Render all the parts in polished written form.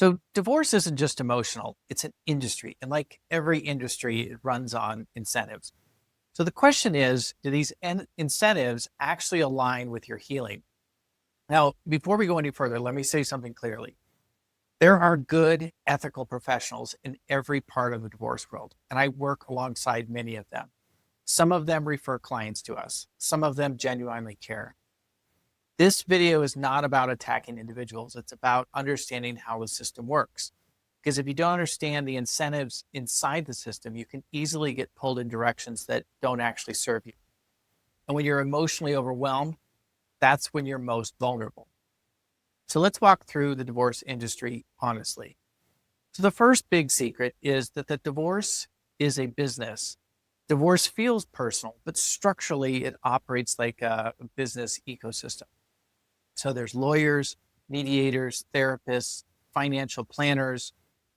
So divorce isn't just emotional, it's an industry. And like every industry, it runs on incentives. So the question is, do these incentives actually align with your healing? Now, before we go any further, let me say something clearly. There are good, ethical professionals in every part of the divorce world, and I work alongside many of them. Some of them refer clients to us. Some of them genuinely care. This video is not about attacking individuals. It's about understanding how the system works. Because if you don't understand the incentives inside the system, you can easily get pulled in directions that don't actually serve you. And when you're emotionally overwhelmed, that's when you're most vulnerable. So let's walk through the divorce industry honestly. So the first big secret is that the divorce is a business. Divorce feels personal, but structurally it operates like a business ecosystem. So there's lawyers, mediators, therapists, financial planners,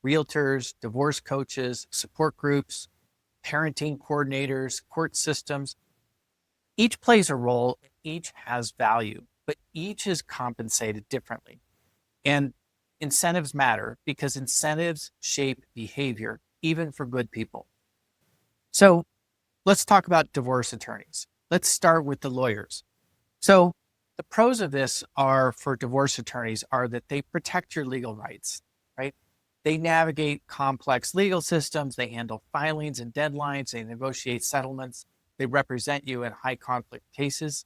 realtors, divorce coaches, support groups, parenting coordinators, court systems. Each plays a role, each has value, but each is compensated differently. And incentives matter because incentives shape behavior, even for good people. So let's talk about divorce attorneys. Let's start with the lawyers. So the pros of this are for divorce attorneys are that they protect your legal rights, right? They navigate complex legal systems. They handle filings and deadlines. They negotiate settlements. They represent you in high conflict cases.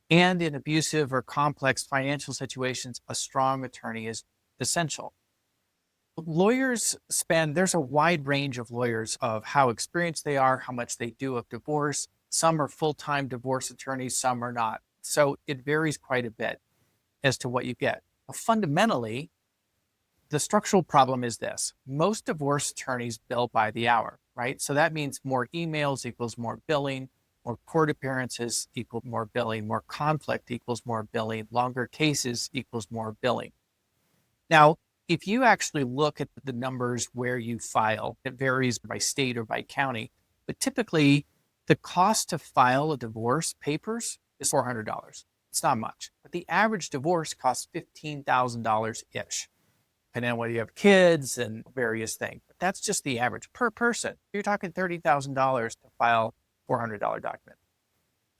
And in abusive or complex financial situations, a strong attorney is essential. There's a wide range of lawyers of how experienced they are, how much they do of divorce. Some are full-time divorce attorneys, some are not. So it varies quite a bit as to what you get. But fundamentally, the structural problem is this. Most divorce attorneys bill by the hour, right? So that means more emails equals more billing, more court appearances equal more billing, more conflict equals more billing, longer cases equals more billing. Now, if you actually look at the numbers where you file, it varies by state or by county, but typically the cost to file a divorce papers is $400. It's not much, but the average divorce costs $15,000-ish, depending on whether you have kids and various things. But that's just the average per person. You're talking $30,000 to file a $400 document.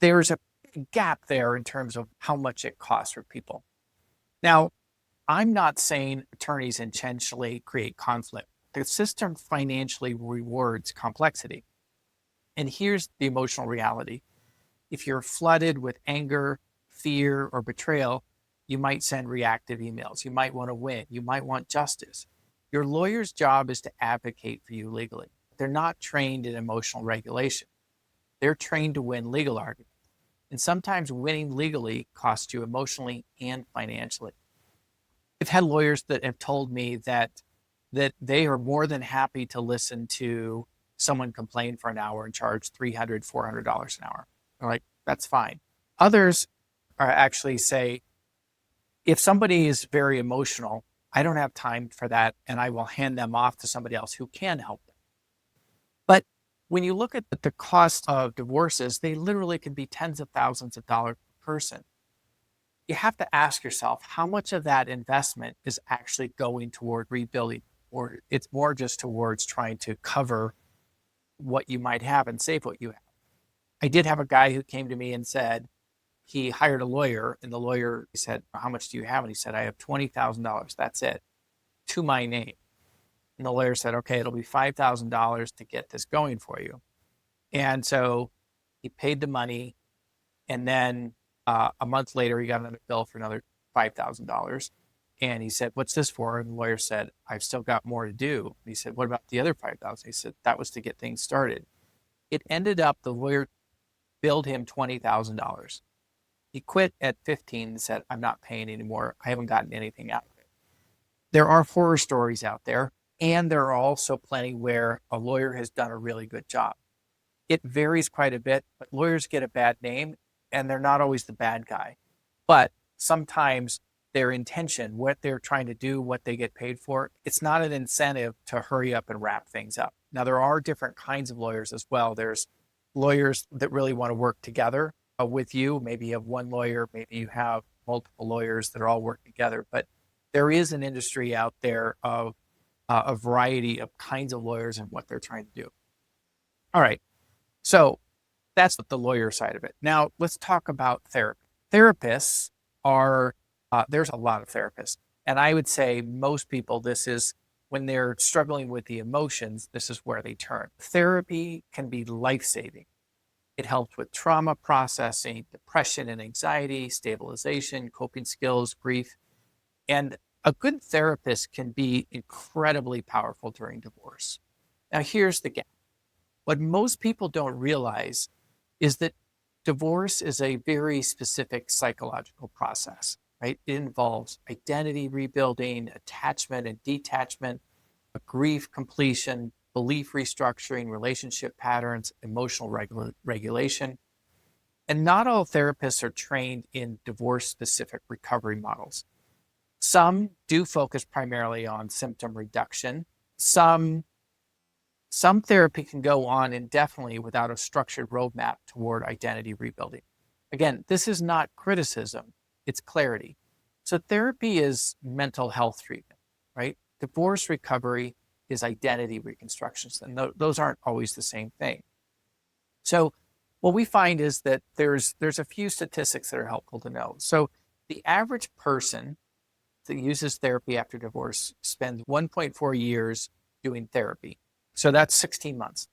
There's a big gap there in terms of how much it costs for people. Now, I'm not saying attorneys intentionally create conflict. The system financially rewards complexity. And here's the emotional reality. If you're flooded with anger, fear, or betrayal, you might send reactive emails. You might want to win. You might want justice. Your lawyer's job is to advocate for you legally. They're not trained in emotional regulation. They're trained to win legal arguments. And sometimes winning legally costs you emotionally and financially. I've had lawyers that have told me that they are more than happy to listen to someone complain for an hour and charge $300, $400 an hour. They're like, that's fine. Others are actually say, if somebody is very emotional, I don't have time for that, and I will hand them off to somebody else who can help them. But when you look at the cost of divorces, they literally can be tens of thousands of dollars per person. You have to ask yourself how much of that investment is actually going toward rebuilding, or it's more just towards trying to cover what you might have and save what you have. I did have a guy who came to me and said he hired a lawyer, and the lawyer said, how much do you have? And he said, I have $20,000. That's it, to my name. And the lawyer said, okay, it'll be $5,000 to get this going for you. And so he paid the money, and then a month later, he got another bill for another $5,000. And he said, what's this for? And the lawyer said, I've still got more to do. And he said, what about the other $5,000? He said, that was to get things started. It ended up the lawyer billed him $20,000. He quit at 15 and said, I'm not paying anymore. I haven't gotten anything out of it. There are horror stories out there, and there are also plenty where a lawyer has done a really good job. It varies quite a bit, but lawyers get a bad name, and they're not always the bad guy. But sometimes their intention, what they're trying to do, what they get paid for, it's not an incentive to hurry up and wrap things up. Now, there are different kinds of lawyers as well. There's lawyers that really want to work together with you. Maybe you have one lawyer, maybe you have multiple lawyers that are all working together. But there is an industry out there of a variety of kinds of lawyers and what they're trying to do. All right. So that's the lawyer side of it. Now let's talk about therapy. Therapists are, there's a lot of therapists. And I would say most people, this is when they're struggling with the emotions, this is where they turn. Therapy can be life-saving. It helps with trauma processing, depression and anxiety, stabilization, coping skills, grief. And a good therapist can be incredibly powerful during divorce. Now, here's the gap. What most people don't realize is that divorce is a very specific psychological process, right? It involves identity rebuilding, attachment and detachment, grief completion, belief restructuring, relationship patterns, emotional regulation. And not all therapists are trained in divorce-specific recovery models. Some do focus primarily on symptom reduction. Some therapy can go on indefinitely without a structured roadmap toward identity rebuilding. Again, this is not criticism, it's clarity. So therapy is mental health treatment, right? Divorce recovery is identity reconstructions, and those aren't always the same thing. So what we find is that there's a few statistics that are helpful to know. So the average person that uses therapy after divorce spends 1.4 years doing therapy. So that's 16 months.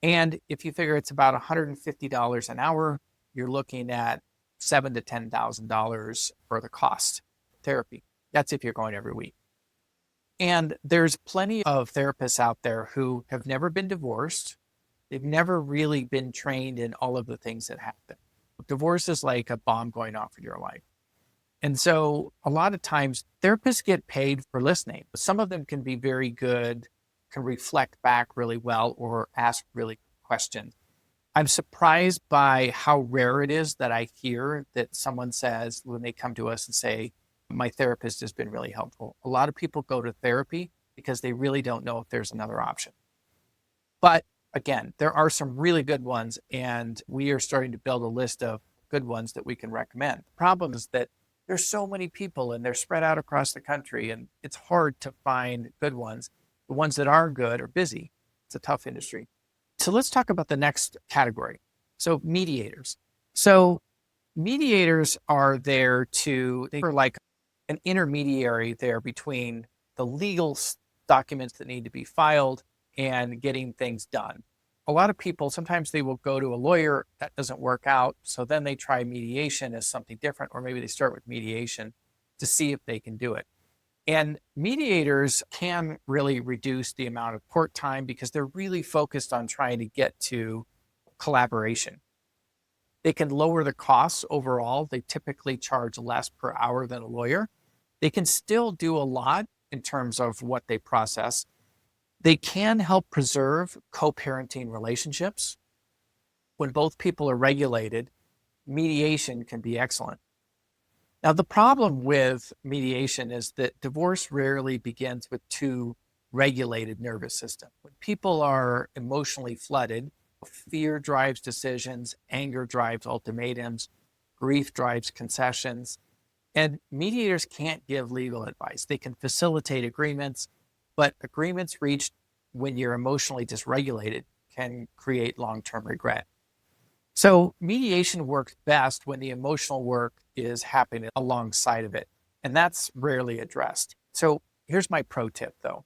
And if you figure it's about $150 an hour, you're looking at $7,000 to $10,000 for the cost of therapy. That's if you're going every week. And there's plenty of therapists out there who have never been divorced. They've never really been trained in all of the things that happen. Divorce is like a bomb going off in your life. And so a lot of times therapists get paid for listening. Some of them can be very good, can reflect back really well, or ask really good questions. I'm surprised by how rare it is that I hear that someone says when they come to us and say, my therapist has been really helpful. A lot of people go to therapy because they really don't know if there's another option. But again, there are some really good ones, and we are starting to build a list of good ones that we can recommend. The problem is that there's so many people and they're spread out across the country, and it's hard to find good ones. The ones that are good are busy. It's a tough industry. So let's talk about the next category. So mediators. So mediators are there they are like an intermediary there between the legal documents that need to be filed and getting things done. A lot of people, sometimes they will go to a lawyer, that doesn't work out. So then they try mediation as something different, or maybe they start with mediation to see if they can do it. And mediators can really reduce the amount of court time because they're really focused on trying to get to collaboration. They can lower the costs overall. They typically charge less per hour than a lawyer. They can still do a lot in terms of what they process. They can help preserve co-parenting relationships. When both people are regulated, mediation can be excellent. Now, the problem with mediation is that divorce rarely begins with two regulated nervous systems. When people are emotionally flooded, fear drives decisions, anger drives ultimatums, grief drives concessions, and mediators can't give legal advice. They can facilitate agreements, but agreements reached when you're emotionally dysregulated can create long-term regret. So mediation works best when the emotional work is happening alongside of it, and that's rarely addressed. So here's my pro tip, though.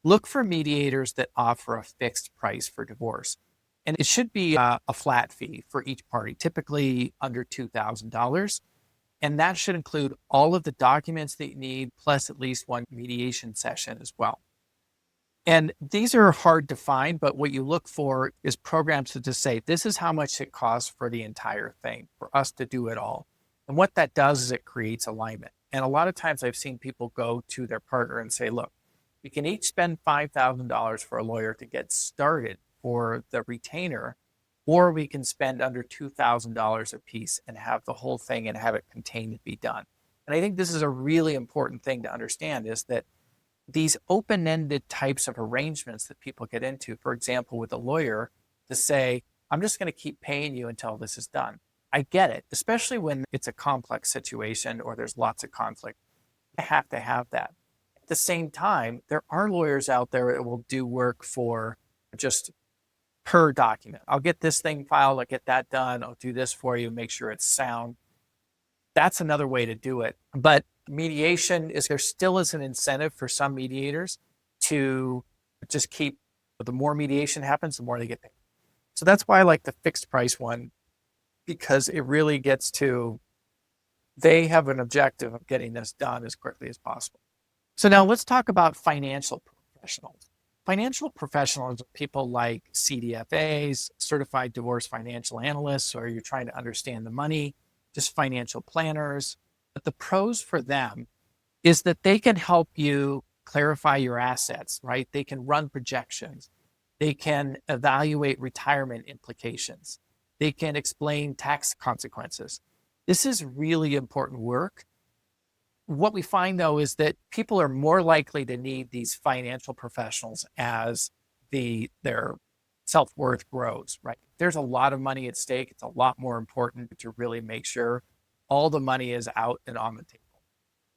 Look for mediators that offer a fixed price for divorce, and it should be a flat fee for each party, typically under $2,000. And that should include all of the documents that you need, plus at least one mediation session as well. And these are hard to find, but what you look for is programs to just say, this is how much it costs for the entire thing, for us to do it all. And what that does is it creates alignment. And a lot of times I've seen people go to their partner and say, look, we can each spend $5,000 for a lawyer to get started for the retainer, or we can spend under $2,000 a piece and have the whole thing and have it contained and be done. And I think this is a really important thing to understand, is that these open-ended types of arrangements that people get into, for example, with a lawyer, to say, I'm just going to keep paying you until this is done. I get it, especially when it's a complex situation or there's lots of conflict. I have to have that. At the same time, there are lawyers out there that will do work for just per document. I'll get this thing filed, I'll get that done, I'll do this for you, make sure it's sound. That's another way to do it. But mediation is, there still is an incentive for some mediators to just keep, the more mediation happens, the more they get paid. So that's why I like the fixed price one, because it really gets to, they have an objective of getting this done as quickly as possible. So now let's talk about financial professionals. Financial professionals are people like CDFAs, certified divorce financial analysts, or you're trying to understand the money, just financial planners. But the pros for them is that they can help you clarify your assets, right? They can run projections. They can evaluate retirement implications. They can explain tax consequences. This is really important work. What we find, though, is that people are more likely to need these financial professionals as their self-worth grows, right? There's a lot of money at stake. It's a lot more important to really make sure all the money is out and on the table.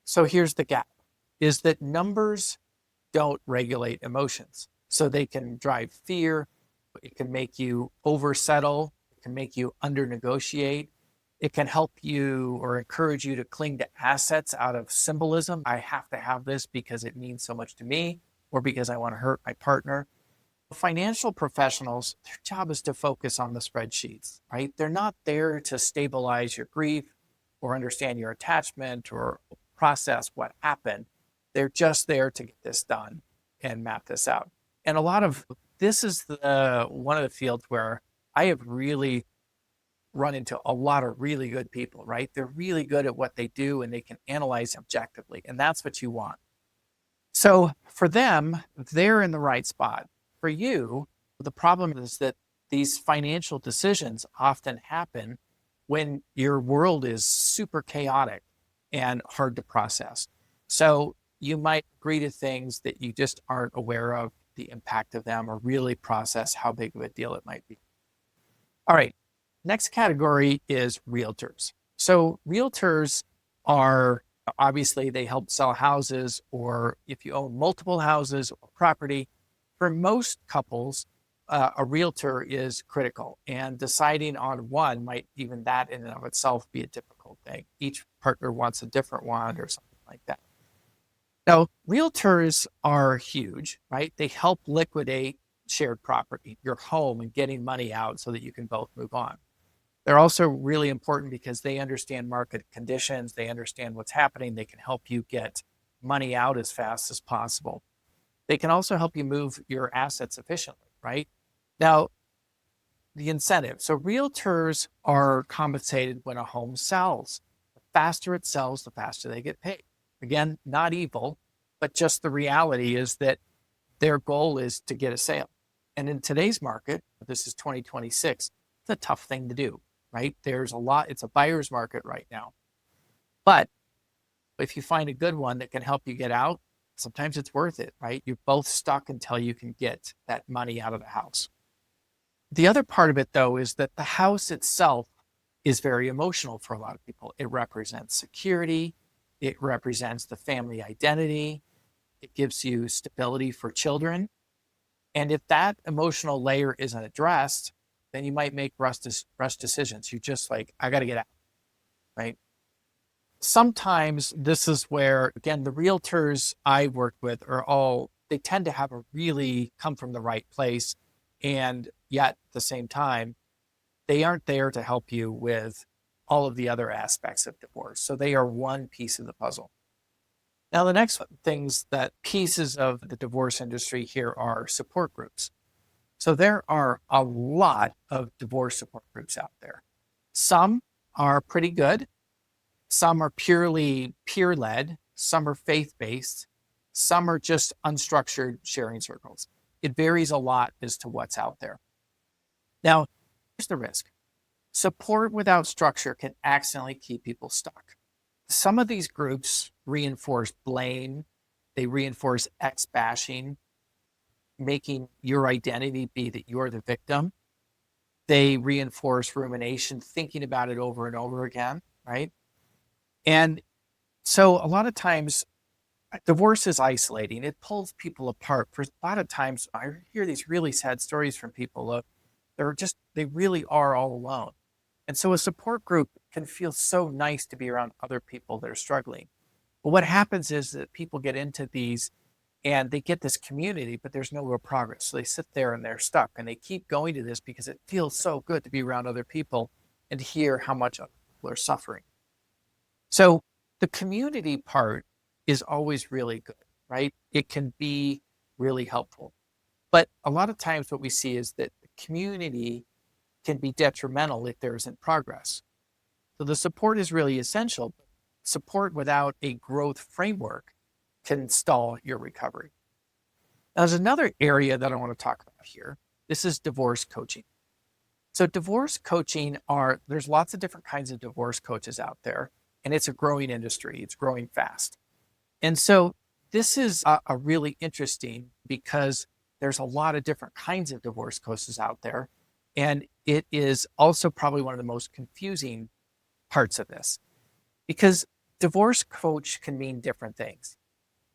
So here's the gap, is that numbers don't regulate emotions. So they can drive fear. It can make you oversettle. It can make you under-negotiate. It can help you or encourage you to cling to assets out of symbolism. I have to have this because it means so much to me, or because I want to hurt my partner. Financial professionals, their job is to focus on the spreadsheets, right? They're not there to stabilize your grief or understand your attachment or process what happened. They're just there to get this done and map this out. And a lot of this is one of the fields where I have really run into a lot of really good people, right? They're really good at what they do and they can analyze objectively. And that's what you want. So for them, they're in the right spot. For you, the problem is that these financial decisions often happen when your world is super chaotic and hard to process. So you might agree to things that you just aren't aware of the impact of them, or really process how big of a deal it might be. All right. Next category is realtors. So realtors are, obviously, they help sell houses, or if you own multiple houses or property. For most couples, a realtor is critical, and deciding on one might, even that in and of itself, be a difficult thing. Each partner wants a different one or something like that. Now, realtors are huge, right? They help liquidate shared property, your home, and getting money out so that you can both move on. They're also really important because they understand market conditions. They understand what's happening. They can help you get money out as fast as possible. They can also help you move your assets efficiently, right? Now, the incentive. So realtors are compensated when a home sells. The faster it sells, the faster they get paid. Again, not evil, but just the reality is that their goal is to get a sale. And in today's market, this is 2026, it's a tough thing to do, right? There's a lot, it's a buyer's market right now. But if you find a good one that can help you get out, sometimes it's worth it, right? You're both stuck until you can get that money out of the house. The other part of it, though, is that the house itself is very emotional for a lot of people. It represents security. It represents the family identity. It gives you stability for children. And if that emotional layer isn't addressed, then you might make rush decisions. You're just like, I got to get out, right? Sometimes this is where, again, the realtors I work with they tend to have come from the right place. And yet at the same time, they aren't there to help you with all of the other aspects of divorce. So they are one piece of the puzzle. Now, the next pieces of the divorce industry here are support groups. So there are a lot of divorce support groups out there. Some are pretty good. Some are purely peer-led. Some are faith-based. Some are just unstructured sharing circles. It varies a lot as to what's out there. Now, here's the risk. Support without structure can accidentally keep people stuck. Some of these groups reinforce blame. They reinforce ex-bashing, making your identity be that you're the victim. They reinforce rumination, thinking about it over and over again, right? And so a lot of times Divorce is isolating. It pulls people apart. For a lot of times, I hear these really sad stories from people of they really are all alone. And so a support group can feel so nice to be around other people that are struggling. But what happens is that people get into these and they get this community, but there's no real progress. So they sit there and they're stuck and they keep going to this because it feels so good to be around other people and to hear how much other people are suffering. So the community part is always really good, right? It can be really helpful. But a lot of times what we see is that the community can be detrimental if there isn't progress. So the support is really essential. Support without a growth framework can stall your recovery. Now, there's another area that I want to talk about here. This is divorce coaching. So divorce coaching there's lots of different kinds of divorce coaches out there, and it's a growing industry. It's growing fast. And so this is a really interesting because there's a lot of different kinds of divorce coaches out there. And it is also probably one of the most confusing parts of this because divorce coach can mean different things.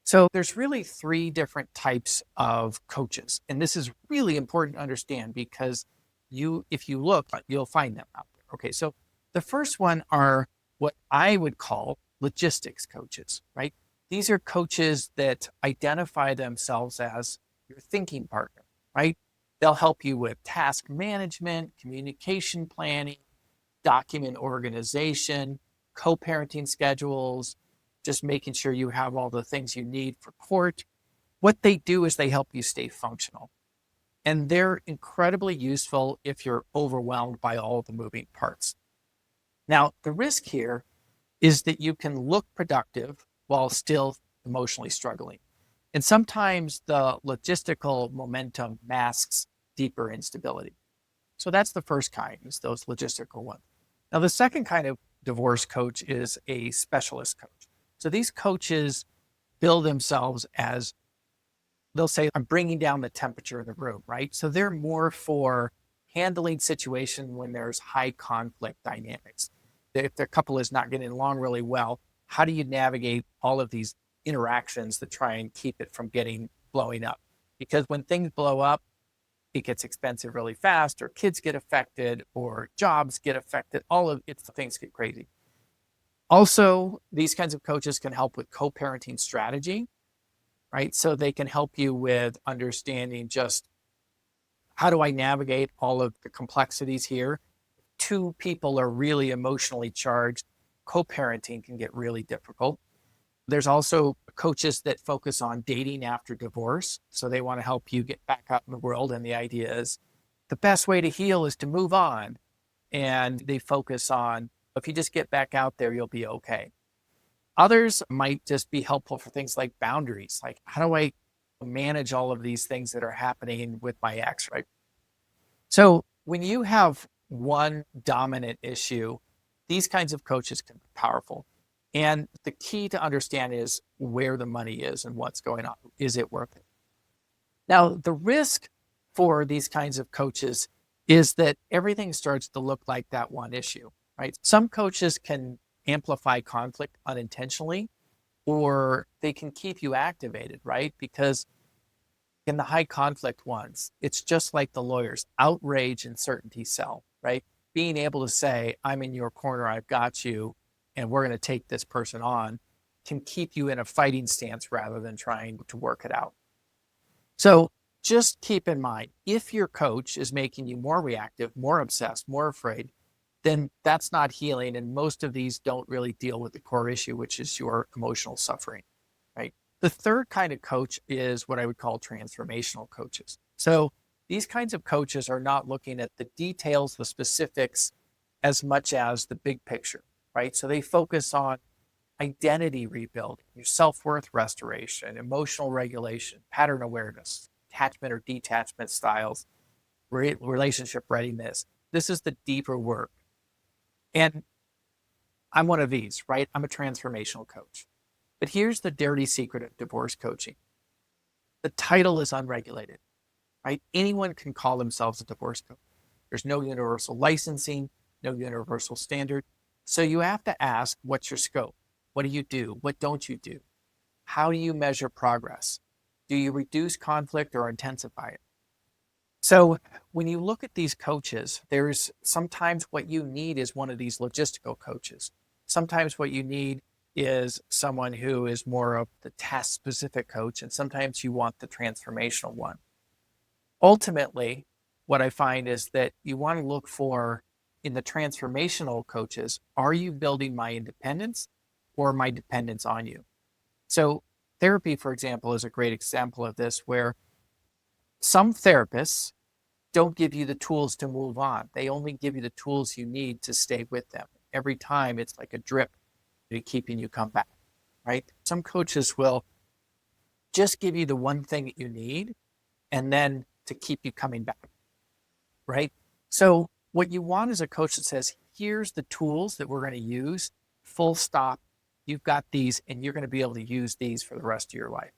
So there's really three different types of coaches. And this is really important to understand because if you look, you'll find them out there. Okay, so the first one are what I would call logistics coaches, right? These are coaches that identify themselves as your thinking partner, right? They'll help you with task management, communication planning, document organization, co-parenting schedules, just making sure you have all the things you need for court. What they do is they help you stay functional. And they're incredibly useful if you're overwhelmed by all the moving parts. Now, the risk here is that you can look productive while still emotionally struggling. And sometimes the logistical momentum masks deeper instability. So that's the first kind, is those logistical ones. Now, the second kind of divorce coach is a specialist coach. So these coaches bill themselves as, they'll say, I'm bringing down the temperature of the room, right? So they're more for handling situation when there's high conflict dynamics. If the couple is not getting along really well, how do you navigate all of these interactions to try and keep it from blowing up? Because when things blow up, it gets expensive really fast, or kids get affected, or jobs get affected. All of it, things get crazy. Also, these kinds of coaches can help with co-parenting strategy, right? So they can help you with understanding just how do I navigate all of the complexities here. Two people are really emotionally charged. Co-parenting can get really difficult. There's also coaches that focus on dating after divorce. So they want to help you get back out in the world. And the idea is the best way to heal is to move on. And they focus on, if you just get back out there, you'll be okay. Others might just be helpful for things like boundaries. Like, how do I manage all of these things that are happening with my ex, right? So when you have one dominant issue, these kinds of coaches can be powerful. And the key to understand is where the money is and what's going on. Is it worth it? Now, the risk for these kinds of coaches is that everything starts to look like that one issue, right? Some coaches can amplify conflict unintentionally, or they can keep you activated, right? Because in the high conflict ones, it's just like the lawyers, outrage and certainty sell, right? Being able to say, I'm in your corner, I've got you, and we're going to take this person on, can keep you in a fighting stance rather than trying to work it out. So just keep in mind, if your coach is making you more reactive, more obsessed, more afraid, then that's not healing. And most of these don't really deal with the core issue, which is your emotional suffering, right? The third kind of coach is what I would call transformational coaches. So these kinds of coaches are not looking at the details, the specifics, as much as the big picture, right? So they focus on identity rebuilding, your self-worth restoration, emotional regulation, pattern awareness, attachment or detachment styles, relationship readiness. This is the deeper work. And I'm one of these, right? I'm a transformational coach. But here's the dirty secret of divorce coaching. The title is unregulated, right? Anyone can call themselves a divorce coach. There's no universal licensing, no universal standard. So you have to ask, what's your scope? What do you do? What don't you do? How do you measure progress? Do you reduce conflict or intensify it? So when you look at these coaches, there's sometimes what you need is one of these logistical coaches. Sometimes what you need is someone who is more of the task specific coach, and sometimes you want the transformational one. Ultimately, what I find is that you want to look for in the transformational coaches, are you building my independence or my dependence on you? So therapy, for example, is a great example of this, where some therapists don't give you the tools to move on. They only give you the tools you need to stay with them. Every time it's like a drip to keeping you come back, right? Some coaches will just give you the one thing that you need and then to keep you coming back, right? So what you want is a coach that says, here's the tools that we're going to use, full stop. You've got these and you're going to be able to use these for the rest of your life.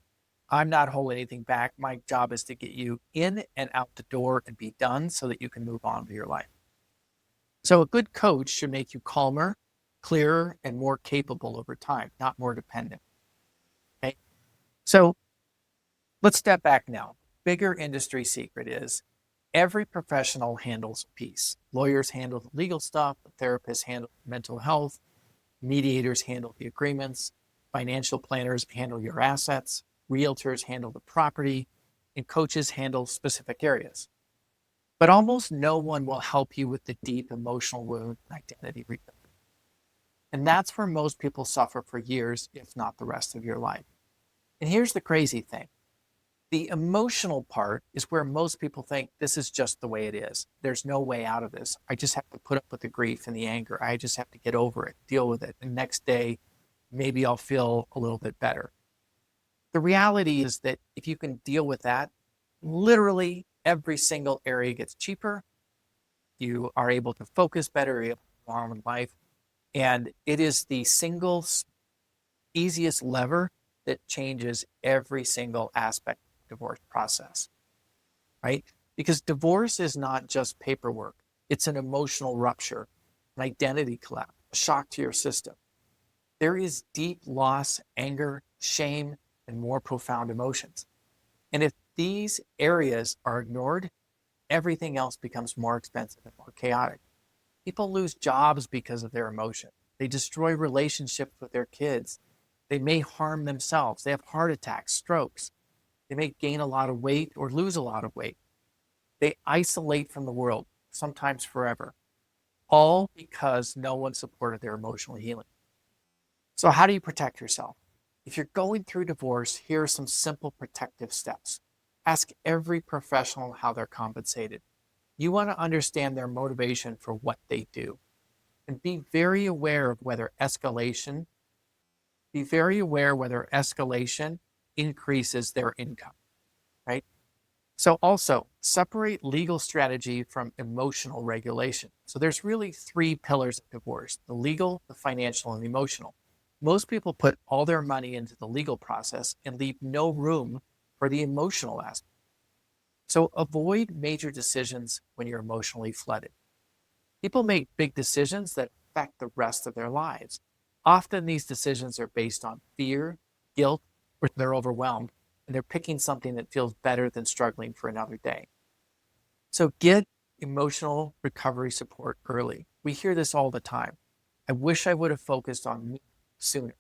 I'm not holding anything back. My job is to get you in and out the door and be done so that you can move on with your life. So a good coach should make you calmer, clearer, and more capable over time, not more dependent. Okay. So let's step back now. Bigger industry secret is every professional handles a piece. Lawyers handle the legal stuff, therapists handle mental health, mediators handle the agreements, financial planners handle your assets, realtors handle the property, and coaches handle specific areas. But almost no one will help you with the deep emotional wound and identity rebuilding. And that's where most people suffer for years, if not the rest of your life. And here's the crazy thing. The emotional part is where most people think this is just the way it is. There's no way out of this. I just have to put up with the grief and the anger. I just have to get over it, deal with it. And next day, maybe I'll feel a little bit better. The reality is that if you can deal with that, literally every single area gets cheaper. You are able to focus better, you're able to move on in life. And it is the single easiest lever that changes every single aspect of the divorce process, right? Because divorce is not just paperwork. It's an emotional rupture, an identity collapse, a shock to your system. There is deep loss, anger, shame, and more profound emotions. And if these areas are ignored, everything else becomes more expensive and more chaotic. People lose jobs because of their emotion. They destroy relationships with their kids. They may harm themselves. They have heart attacks, strokes. They may gain a lot of weight or lose a lot of weight. They isolate from the world, sometimes forever, all because no one supported their emotional healing. So how do you protect yourself? If you're going through divorce, here are some simple protective steps. Ask every professional how they're compensated. You want to understand their motivation for what they do. And be very aware whether escalation increases their income, right? So also separate legal strategy from emotional regulation. So there's really three pillars of divorce: the legal, the financial, and the emotional. Most people put all their money into the legal process and leave no room for the emotional aspect. So avoid major decisions when you're emotionally flooded. People make big decisions that affect the rest of their lives. Often these decisions are based on fear, guilt, or they're overwhelmed, and they're picking something that feels better than struggling for another day. So get emotional recovery support early. We hear this all the time. I wish I would have focused on me sooner.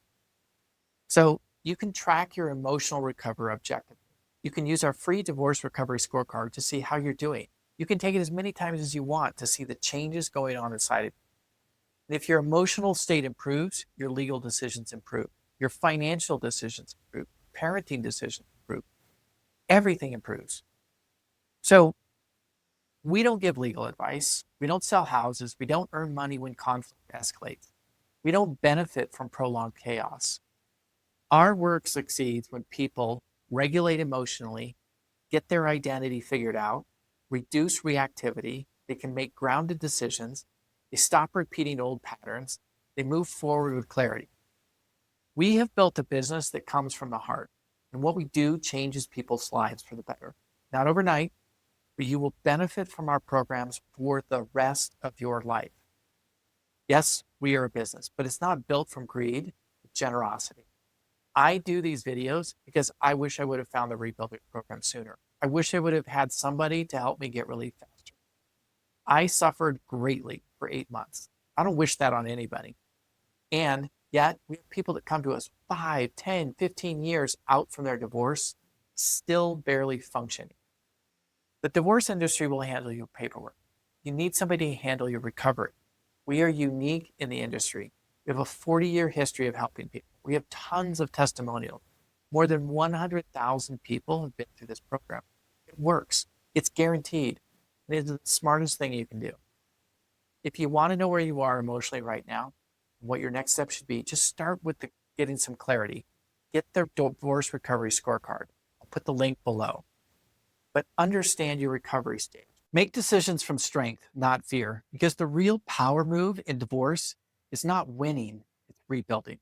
So you can track your emotional recovery objectively. You can use our free divorce recovery scorecard to see how you're doing. You can take it as many times as you want to see the changes going on inside of you. And if your emotional state improves, your legal decisions improve, your financial decisions improve, parenting decisions improve, everything improves. So we don't give legal advice. We don't sell houses. We don't earn money when conflict escalates. We don't benefit from prolonged chaos. Our work succeeds when people regulate emotionally, get their identity figured out, reduce reactivity, they can make grounded decisions, they stop repeating old patterns, they move forward with clarity. We have built a business that comes from the heart, and what we do changes people's lives for the better. Not overnight, but you will benefit from our programs for the rest of your life. Yes, we are a business, but it's not built from greed, but generosity. I do these videos because I wish I would have found the rebuilding program sooner. I wish I would have had somebody to help me get relief faster. I suffered greatly for 8 months. I don't wish that on anybody. And yet we have people that come to us 5, 10, 15 years out from their divorce, still barely functioning. The divorce industry will handle your paperwork. You need somebody to handle your recovery. We are unique in the industry. We have a 40-year history of helping people. We have tons of testimonials. More than 100,000 people have been through this program. It works. It's guaranteed. It is the smartest thing you can do. If you want to know where you are emotionally right now, what your next step should be, just start with getting some clarity. Get the divorce recovery scorecard. I'll put the link below. But understand your recovery stage. Make decisions from strength, not fear, because the real power move in divorce is not winning, it's rebuilding.